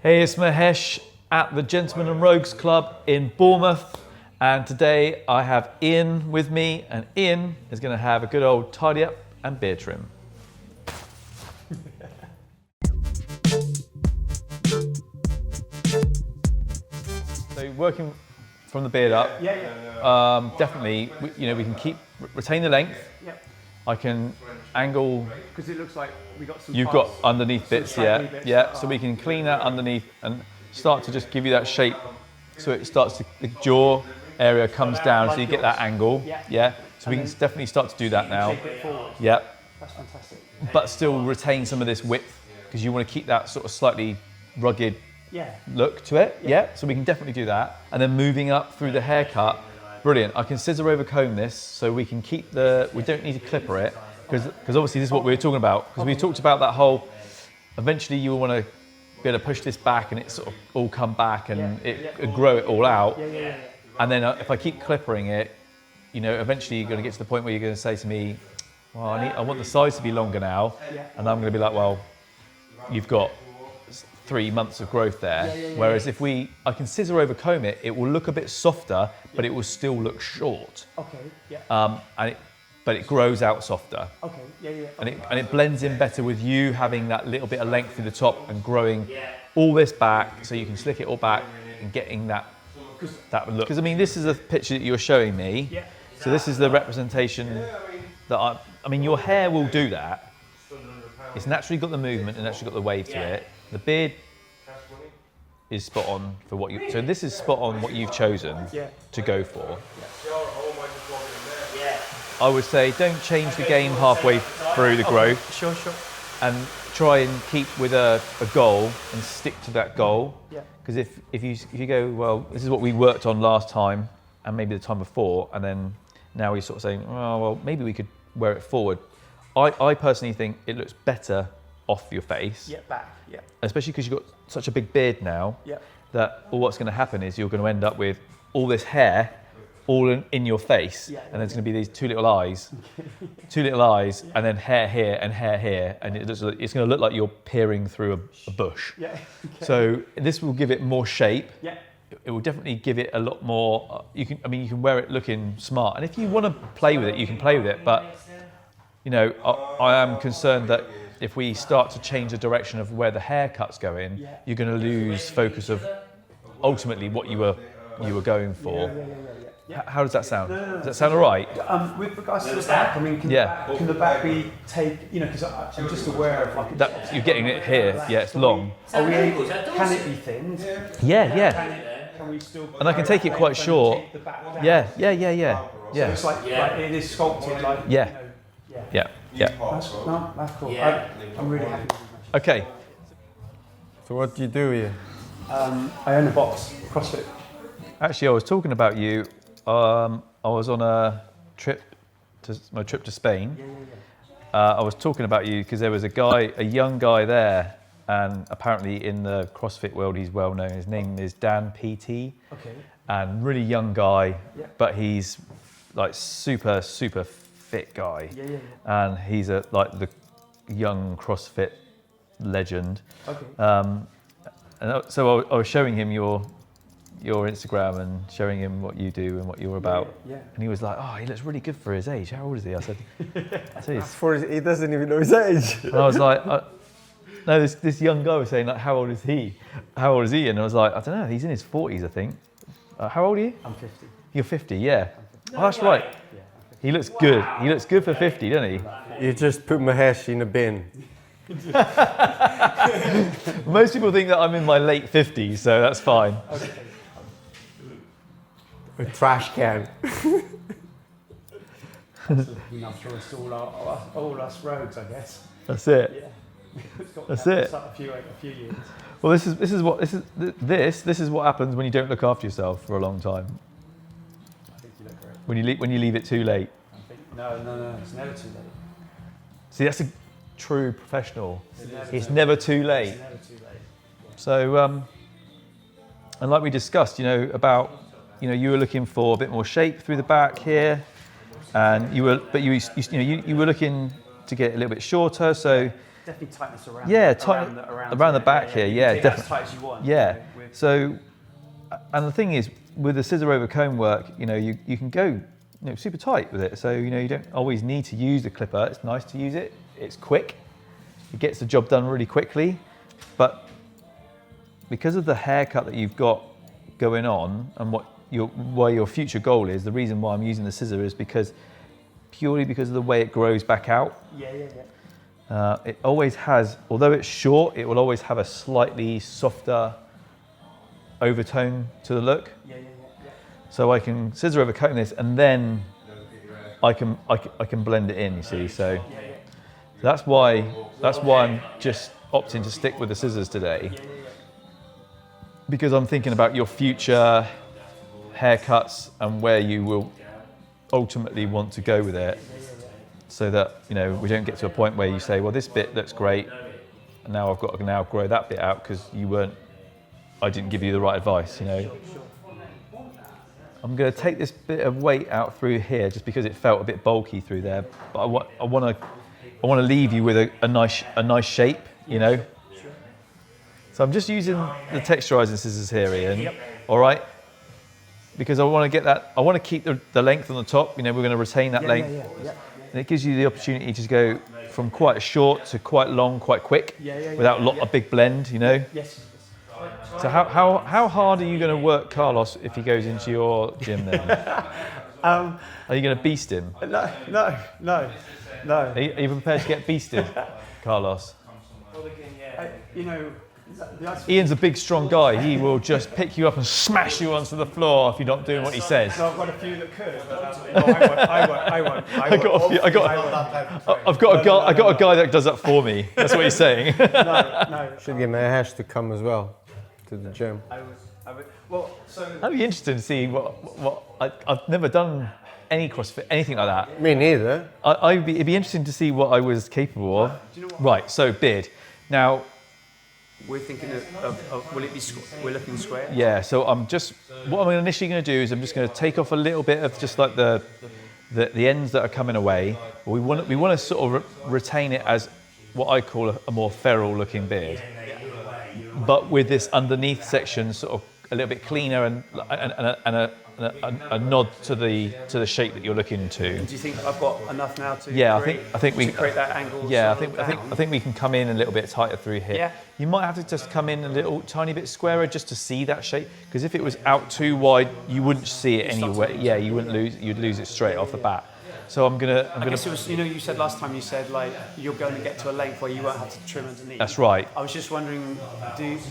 Hey, it's Mahesh at the Gentlemen and Rogues Club in Bournemouth, and today I have Ian with me, and Ian is going to have a good old tidy up and beard trim. So working from the beard up, definitely, we can retain the length. Yep. I can angle, because it looks like we got some. you've got underneath bits, so we can clean that underneath and start to just give you that shape, so it starts to, the jaw area comes down, so you get that angle, so we can definitely start to do that now. Shape it forward. That's fantastic. But still retain some of this width, because you want to keep that sort of slightly rugged look to it, so we can definitely do that. And then moving up through the haircut, brilliant. I can scissor over comb this, so we can keep we don't need to clipper it, because obviously this is what we were talking about, because we talked about that whole, eventually you want to be able to push this back and it sort of all come back and it grow it all out. And then if I keep clippering it, eventually you're going to get to the point where you're going to say to me, well, I want the sides to be longer now, and I'm going to be like, well, you've got 3 months of growth there. Whereas if I can scissor over comb it, it will look a bit softer, but it will still look short. But it grows out softer. And it blends in better with you having that little bit of length through the top and growing all this back, so you can slick it all back and getting that look. Because I mean, this is a picture that you're showing me. So this is the representation that I mean, your hair will do that. It's naturally got the movement and naturally got the wave to it. The beard is spot on for what you. So this is spot on what you've chosen to go for. I would say don't change the game halfway through the growth. Sure. And try and keep with a goal and stick to that goal. Because if you go, well, this is what we worked on last time and maybe the time before, and then now you're sort of saying, oh, well, maybe we could wear it forward. I personally think it looks better off your face. Back. Especially because you've got such a big beard now, that what's going to happen is you're going to end up with all this hair all in your face, and there's going to be these two little eyes, and then hair here and hair here, and it's going to look like you're peering through a bush. So this will give it more shape. It will definitely give it a lot more. You can wear it looking smart, and if you want to play with it, you can play with it. But I am concerned that if we start to change the direction of where the haircut's going, you're going to lose focus of ultimately what you were going for. How does that sound? Does that sound all right? With regards to the back, I mean, can the back be because I'm just aware of like that you're getting it here. It's long. Can it be thinned? Can we still? And I can take it quite short. Yeah. So it's like it is sculpted like. That's cool. I'm really happy with it. Okay. So what do you do here? I own a box, CrossFit. Actually, I was talking about you. I was on my trip to Spain. I was talking about you because there was a young guy there, and apparently in the CrossFit world he's well known. His name is Dan PT. And really young guy, but he's like super fit guy. And he's like the young CrossFit legend. And so I was showing him your Instagram and showing him what you do and what you're about. And he was like, oh, he looks really good for his age. How old is he? I said, he doesn't even know his age. And I was like, no, this young guy was saying, like, how old is he? How old is he? And I was like, I don't know, he's in his 40s, I think. How old are you? I'm 50. You're 50, yeah. Oh, that's right. He looks good. He looks good for 50, doesn't he? You just put Mahesh in a bin. Most people think that I'm in my late 50s, so that's fine. A trash can. Enough for us all us rogues, I guess. That's it. That's it. A few years. Well, this is what happens when you don't look after yourself for a long time. I think you look great. When you leave it too late. No, it's never too late. See, that's a true professional. It's never too late. It's never too late. So, and like we discussed, about, you were looking for a bit more shape through the back here, and you were looking to get a little bit shorter. So Definitely tightness around. Yeah, around the back here. Yeah, definitely. As tight as you want. Yeah. You know, with, So, and the thing is, with the scissor over comb work, you know, you can go, super tight with it. So, you don't always need to use the clipper. It's nice to use it. It's quick. It gets the job done really quickly. But because of the haircut that you've got going on and why your future goal is, the reason why I'm using the scissor is purely because of the way it grows back out. It always has, although it's short, it will always have a slightly softer overtone to the look. So I can scissor over comb this, and then I can blend it in. You see, so that's why I'm just opting to stick with the scissors today, because I'm thinking about your future haircuts and where you will ultimately want to go with it, so that we don't get to a point where you say, well, this bit looks great, and now I've got to now grow that bit out because I didn't give you the right advice. I'm going to take this bit of weight out through here just because it felt a bit bulky through there, but I want to leave you with a nice shape, So I'm just using the texturizing scissors here, Ian. All right. Because I want to get that, I want to keep the length on the top, we're going to retain that length. And it gives you the opportunity to go from quite short to quite long, quite quick, without a big blend, Yes. So how hard are you going to work Carlos if he goes into your gym then? Are you going to beast him? No. Are you prepared to get beasted, Carlos? Ian's a big, strong guy. He will just pick you up and smash you onto the floor if you're not doing what he says. So I've got a few that could, but I won't. I've got a guy that does that for me. That's what he's saying. No. Should get Mahesh to come as well to the gym. I would. Well, so That'd be interesting to see what I've never done any CrossFit, anything like that. Me neither. It'd be interesting to see what I was capable of. Do you know what? Right. So beard. Now. We're thinking of will it be? We're looking square. Yeah. So what I'm initially going to do is I'm just going to take off a little bit of just like the ends that are coming away. We want to sort of retain it as what I call a more feral looking beard, but with this underneath section sort of a little bit cleaner and a nod to the shape that you're looking to. Do you think I've got enough now to? Yeah, create, I think we to create that angle. Yeah, I think we can come in a little bit tighter through here. Yeah. You might have to just come in a little tiny bit squarer just to see that shape, because if it was out too wide, you wouldn't see it anyway. Yeah, you'd lose it straight off the bat. So I'm gonna. I guess it was. You said last time. You said like you're going to get to a length where you won't have to trim underneath. That's right. I was just wondering,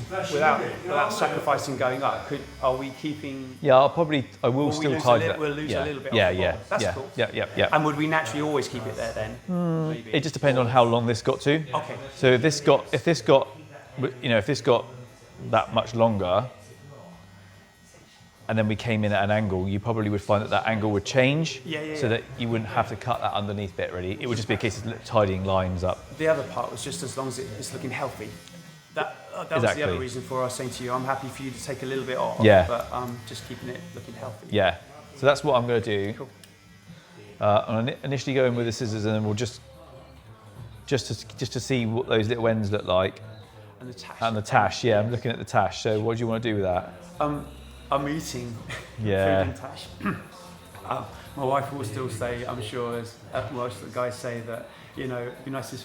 without sacrificing going up, are we keeping? Yeah, I will still tie that. We'll lose a little bit. Yeah. That's cool. Yeah. And would we naturally always keep it there then? It just depends on how long this got to. Okay. So if this got that much longer, and then we came in at an angle, you probably would find that angle would change, so that you wouldn't have to cut that underneath bit really. It would just be a case of tidying lines up. The other part was just as long as it's looking healthy. That was the other reason for us saying to you, I'm happy for you to take a little bit off, but just keeping it looking healthy. Yeah, so that's what I'm going to do. Cool. I'm initially going with the scissors, and then we'll just to see what those little ends look like. And the tash. And the tash, yeah, I'm looking at the tash. So what do you want to do with that? I'm eating food and tash. My wife will still say, I'm sure, as most of the guys say, that it'd be nice to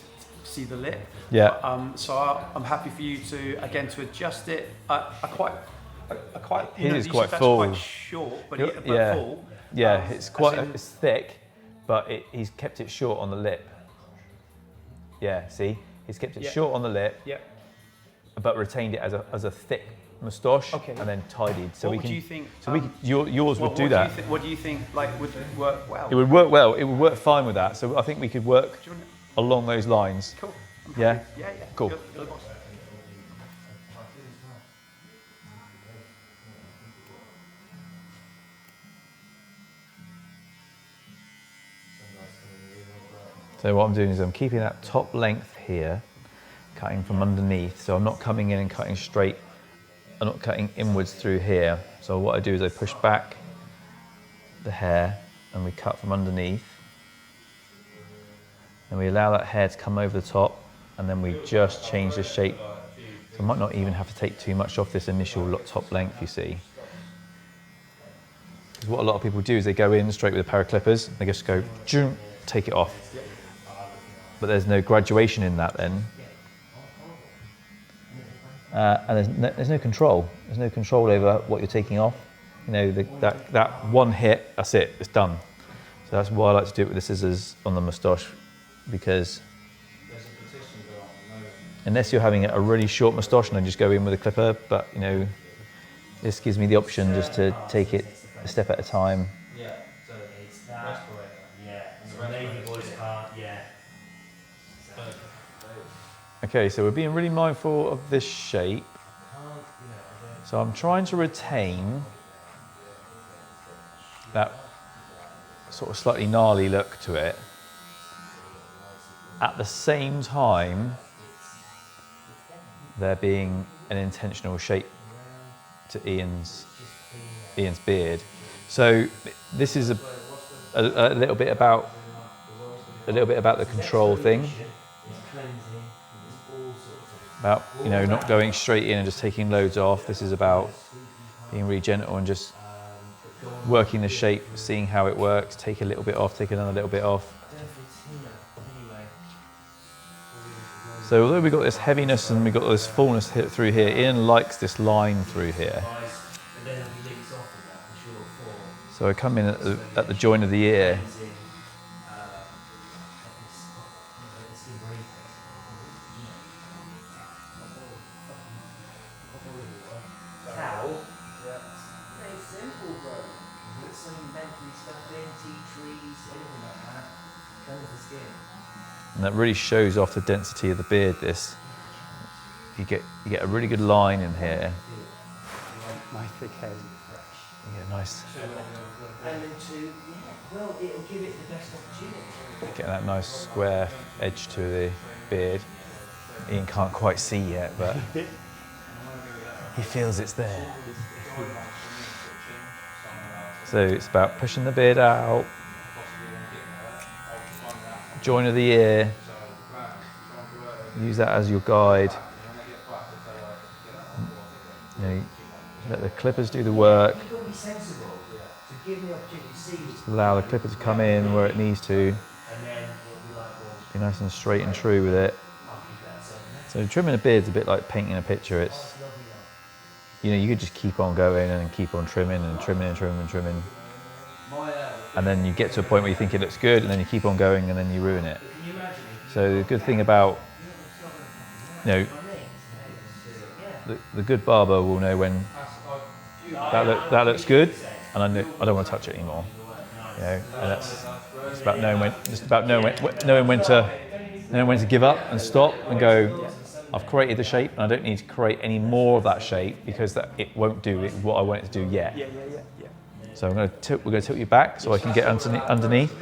see the lip. Yeah. So I'm happy for you to adjust it. I quite. His is quite that's full. Quite short, but full. Yeah, it's it's thick, but he's kept it short on the lip. Yeah, see, he's kept it short on the lip. Yeah. But retained it as a thick moustache, and then tidied. So what would you think? Yours would do that. What do you think? Would work well? It would work well. It would work fine with that. So I think we could work along those lines. Cool. Yeah. Yeah. Cool. Good. So what I'm doing is I'm keeping that top length here, cutting from underneath. So I'm not coming in and cutting straight. I'm not cutting inwards through here. So what I do is I push back the hair and we cut from underneath. And we allow that hair to come over the top. and then we just change the shape. So I might not even have to take too much off this initial top length, you see. Because what a lot of people do is they go in straight with a pair of clippers, they just go, take it off. But there's no graduation in that then. And there's no control. There's no control over what you're taking off. You know, that one hit, that's it, it's done. So that's why I like to do it with the scissors on the moustache, because unless you're having a really short moustache and then just go in with a clipper, but you know, this gives me the option just to take it a step at a time. Yeah, so it's that. Yeah, so Navy boys can't, yeah. Okay, so we're being really mindful of this shape. So I'm trying to retain that sort of slightly gnarly look to it. At the same time, there being an intentional shape to Ian's beard. So this is a little bit about the control thing. About, you know, not going straight in and just taking loads off. This is about being really gentle and just working the shape, seeing how it works, take a little bit off, take another little bit off. So although we've got this heaviness and we've got this fullness through here, Ian likes this line through here. So I come in at the join of the ear. And that really shows off the density of the beard. This, you get a really good line in here. My thick head. You get a nice. Well, it'll give it the best opportunity. Get that nice square edge to the beard. Ian can't quite see yet, but he feels it's there. So it's about pushing the beard out. Join of the ear, use that as your guide. You know, let the clippers do the work. Allow the clipper to come in where it needs to. Be nice and straight and true with it. So trimming a beard's a bit like painting a picture. It's, you know, you could just keep on going and keep on trimming and trimming and trimming and trimming. And then you get to a point where you think it looks good, and then you keep on going, and then you ruin it. So the good thing about, you know, the good barber will know when that looks good, and I don't want to touch it anymore. You know, and it's about knowing when to give up and stop and go. I've created the shape, and I don't need to create any more of that shape because it won't do what I want it to do yet. So we're going to tilt you back so I can get underneath.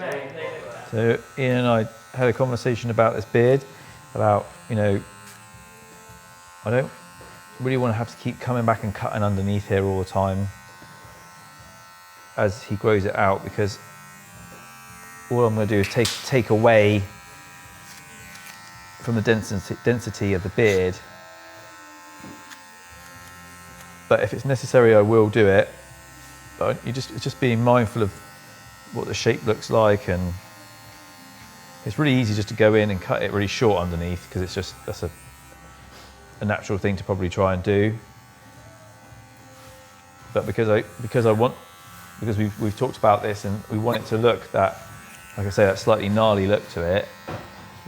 So Ian and I had a conversation about this beard, about, you know, I don't really want to have to keep coming back and cutting underneath here all the time as he grows it out, because all I'm going to do is take away from the density of the beard. But if it's necessary, I will do it. But it's just being mindful of what the shape looks like, and it's really easy just to go in and cut it really short underneath, because that's a natural thing to probably try and do. But because we've talked about this and we want it to look that, like I say, that slightly gnarly look to it,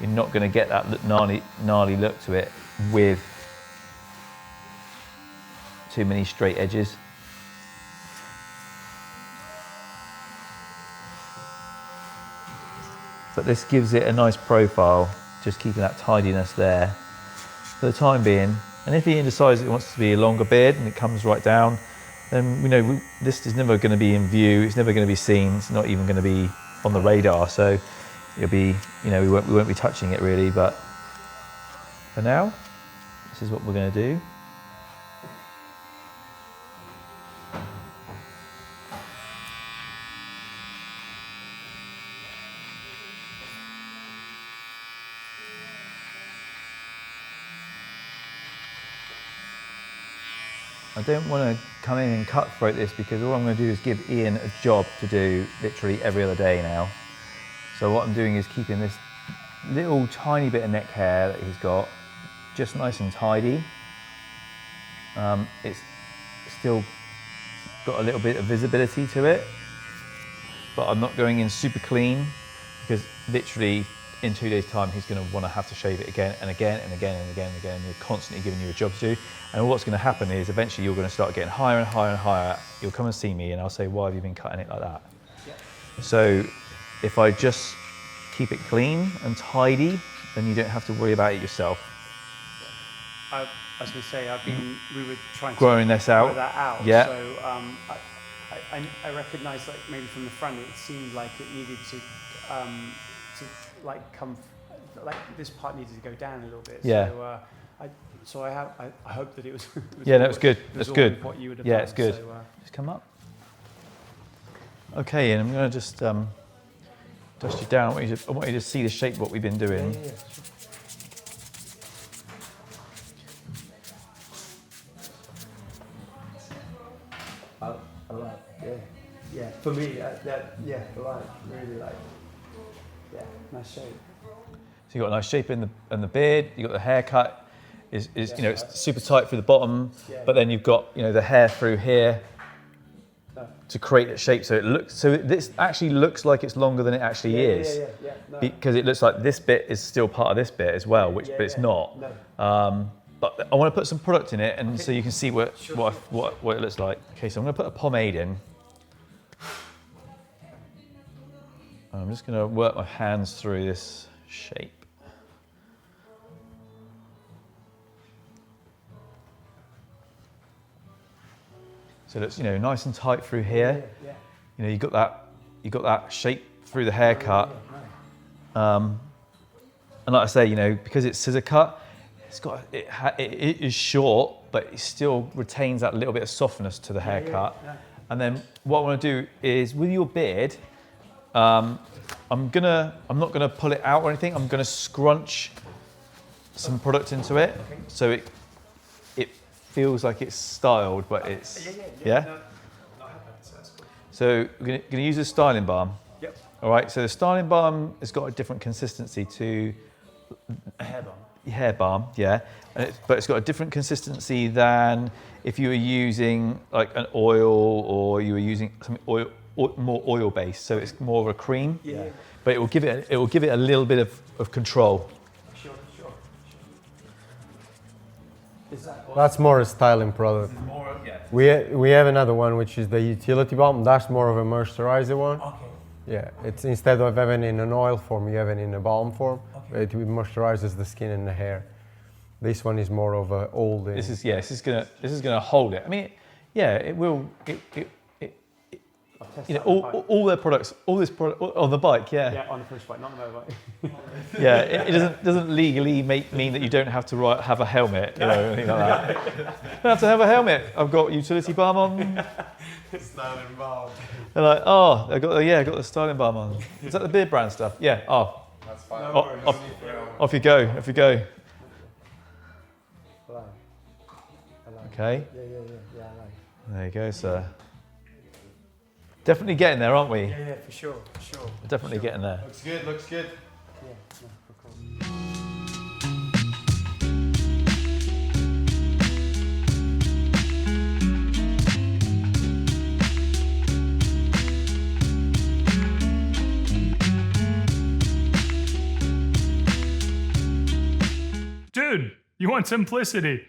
you're not going to get that gnarly look to it with too many straight edges. But this gives it a nice profile, just keeping that tidiness there for the time being. And if Ian decides it wants to be a longer beard and it comes right down, then we know this is never going to be in view, it's never going to be seen, it's not even going to be on the radar. So it'll be, you know, we won't be touching it really, but for now, this is what we're going to do. I don't want to come in and cutthroat this because all I'm going to do is give Ian a job to do literally every other day now. So what I'm doing is keeping this little tiny bit of neck hair that he's got just nice and tidy. It's still got a little bit of visibility to it, but I'm not going in super clean because literally in 2 days' time he's going to want to have to shave it again and again and again and again and again. And you're constantly giving you a job to do. And what's going to happen is eventually you're going to start getting higher and higher and higher. You'll come and see me and I'll say, why have you been cutting it like that? Yeah. So if I just keep it clean and tidy, then you don't have to worry about it yourself. I was going to say, we were trying to growing this out. grow that out. Yeah. So I recognised, like maybe from the front, it seemed like it needed to like come, like this part needed to go down a little bit. Yeah. So I hope that it was. Yeah, that was good. That's good. What you would have yeah, done. it's good. So, just come up. Okay, and I'm going to just dust you down. I want you to see the shape of what we've been doing. Yeah, sure. I like, yeah. For me, I really like, nice shape. So you've got a nice shape in the beard. You've got the haircut is you know, it's super tight through the bottom, but then you've got, you know, the hair through here to create that shape. So this actually looks like it's longer than it actually is. No. Because it looks like this bit is still part of this bit as well, but it's not. No. But I want to put some product in it, and so you can see what it looks like. Okay, so I'm going to put a pomade in. I'm just going to work my hands through this shape. So it looks, you know, nice and tight through here. You know, you got that shape through the haircut. And like I say, you know, because it's scissor cut, it is short, but it still retains that little bit of softness to the haircut. And then what I want to do is with your beard, I'm not gonna pull it out or anything. I'm gonna scrunch some product into it, so it feels like it's styled, but it's yeah. So we're gonna use a styling balm. Yep. All right. So the styling balm has got a different consistency to A hair balm. Hair balm, yeah, but it's got a different consistency than if you were using like an oil or you were using something more oil based. So it's more of a cream, but it will give it a little bit of control. Sure. That's more a styling product. We have another one which is the utility balm. That's more of a moisturizer one. Okay. Yeah, it's instead of having it in an oil form, you have it in a balm form. Okay. It moisturizes the skin and the hair. This one is more of a holding. This is gonna hold it. I mean, it will. You know, all their products, all this product on the bike, Yeah, on the push bike, not on the motorbike. Yeah, it doesn't legally mean that you don't have to have a helmet, you know, anything like that. You don't have to have a helmet. I've got utility balm on. Styling balm. They're like, oh, I got the styling balm on. Is that the Beardbrand stuff? Yeah. Oh, That's fine. off you go. Off you go. I like Okay. Yeah, I like. There you go, sir. Definitely getting there, aren't we? Yeah, for sure. Definitely getting there. Looks good. Yeah, of course. Dude, you want simplicity?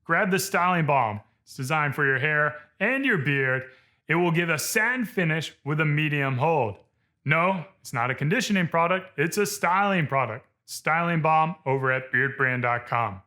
Grab the styling balm. It's designed for your hair and your beard. It will give a satin finish with a medium hold. No, it's not a conditioning product, it's a styling product. Styling balm over at beardbrand.com.